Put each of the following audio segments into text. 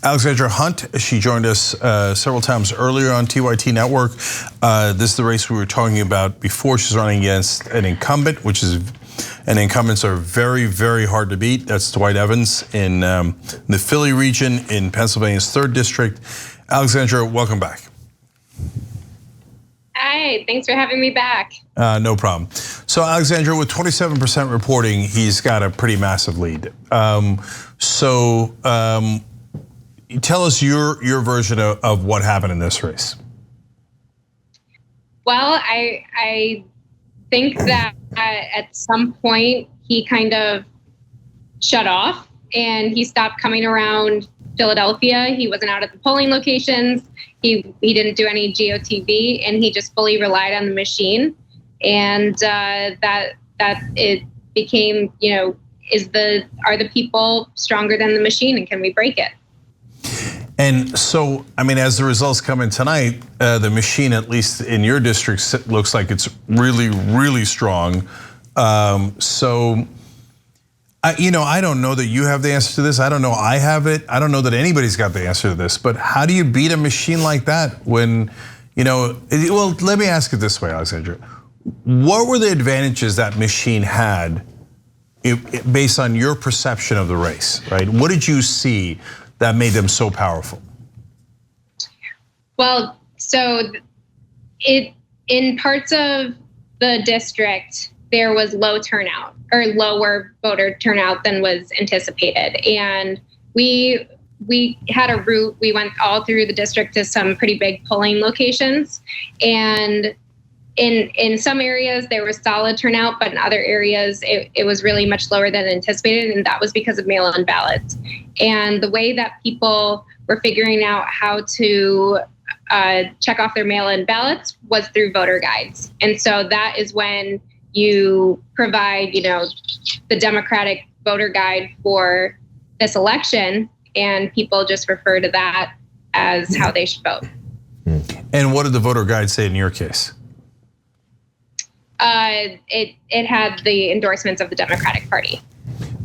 Alexandra Hunt, she joined us several times earlier on TYT Network. This is the race we were talking about before. She's running against an incumbent, and incumbents are very, very hard to beat. That's Dwight Evans in the Philly region in Pennsylvania's 3rd district. Alexandra, welcome back. Hi, thanks for having me back. No problem. So Alexandra, with 27% reporting, he's got a pretty massive lead. Tell us your version of what happened in this race. Well, I think that at some point he kind of shut off and he stopped coming around Philadelphia. He wasn't out at the polling locations. He didn't do any GOTV, and he just fully relied on the machine. And that it became, are the people stronger than the machine, and can we break it? And so, I mean, as the results come in tonight, the machine, at least in your district, looks like it's really, really strong. I don't know that you have the answer to this. I don't know I have it. I don't know that anybody's got the answer to this. But how do you beat a machine like that when, well, let me ask it this way, Alexandra. What were the advantages that machine had based on your perception of the race, right? What did you see that made them so powerful? Well, so in parts of the district, there was low turnout or lower voter turnout than was anticipated. And we had a route, we went all through the district to some pretty big polling locations. And in some areas there was solid turnout, but in other areas it was really much lower than anticipated, and that was because of mail-in ballots. And the way that people were figuring out how to check off their mail-in ballots was through voter guides. And so that is when you provide, the Democratic voter guide for this election, and people just refer to that as how they should vote. And what did the voter guide say in your case? It had the endorsements of the Democratic Party.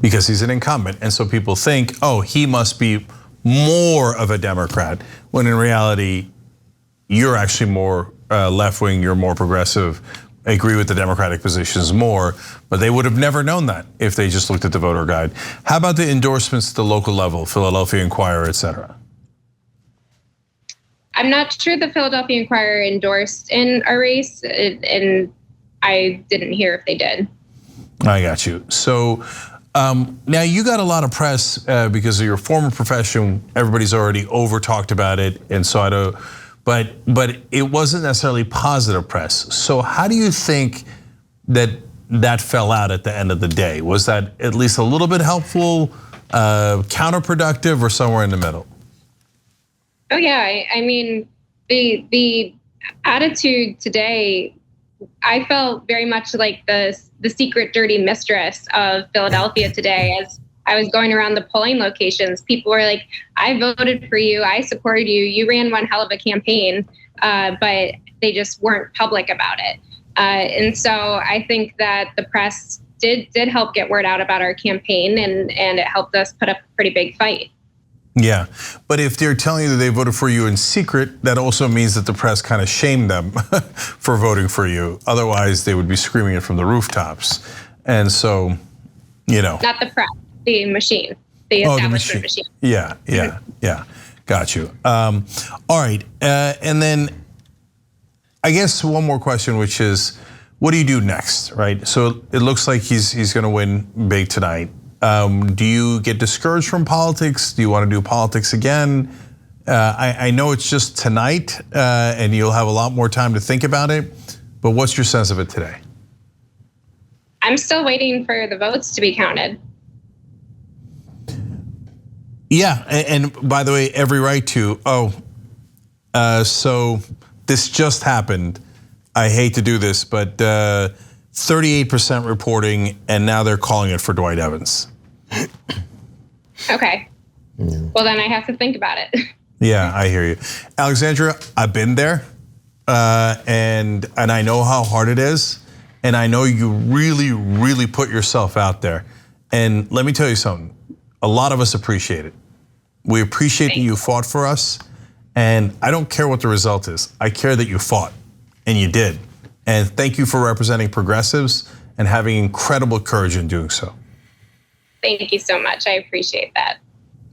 Because he's an incumbent, and so people think, oh, he must be more of a Democrat, when in reality, you're actually more left-wing, you're more progressive, agree with the Democratic positions more, but they would have never known that if they just looked at the voter guide. How about the endorsements at the local level, Philadelphia Inquirer, et cetera? I'm not sure the Philadelphia Inquirer endorsed in our race, and I didn't hear if they did. I got you. So now you got a lot of press because of your former profession. Everybody's already over talked about it, and so I don't. But it wasn't necessarily positive press. So how do you think that fell out at the end of the day? Was that at least a little bit helpful, counterproductive, or somewhere in the middle? Oh yeah, I mean the attitude today, I felt very much like the secret dirty mistress of Philadelphia today. As I was going around the polling locations, people were like, I voted for you, I supported you, you ran one hell of a campaign, but they just weren't public about it. And so I think that the press did help get word out about our campaign, and it helped us put up a pretty big fight. Yeah, but if they're telling you that they voted for you in secret, that also means that the press kind of shamed them for voting for you. Otherwise, they would be screaming it from the rooftops. And so, Not the press, the machine, the establishment machine. Yeah, got you. All right, and then I guess one more question, which is, what do you do next, right? So it looks like he's gonna win big tonight. Do you get discouraged from politics? Do you want to do politics again? I know it's just tonight, and you'll have a lot more time to think about it, but what's your sense of it today? I'm still waiting for the votes to be counted. Yeah, and by the way, every right to, so this just happened. I hate to do this, but 38% reporting, and now they're calling it for Dwight Evans. Okay. Well, then I have to think about it. Yeah, I hear you. Alexandra, I've been there, and I know how hard it is, and I know you really, really put yourself out there. And let me tell you something, a lot of us appreciate it. We appreciate that you fought for us. And I don't care what the result is. I care that you fought, and you did. And thank you for representing progressives and having incredible courage in doing so. Thank you so much. I appreciate that.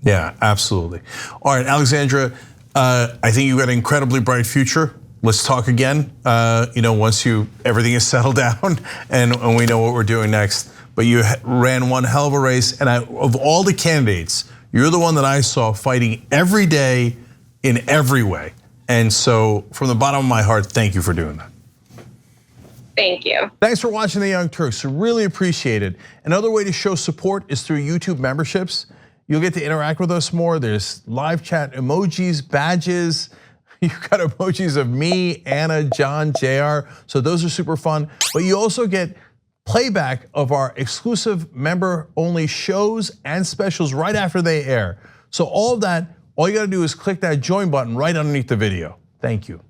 Yeah, absolutely. All right, Alexandra, I think you've got an incredibly bright future. Let's talk again, once everything is settled down and we know what we're doing next. But you ran one hell of a race, and of all the candidates, you're the one that I saw fighting every day in every way. And so from the bottom of my heart, thank you for doing that. Thank you. Thanks for watching The Young Turks. Really appreciate it. Another way to show support is through YouTube memberships. You'll get to interact with us more. There's live chat emojis, badges. You've got emojis of me, Anna, John, JR. So those are super fun. But you also get playback of our exclusive member-only shows and specials right after they air. So all of that, all you gotta do is click that join button right underneath the video. Thank you.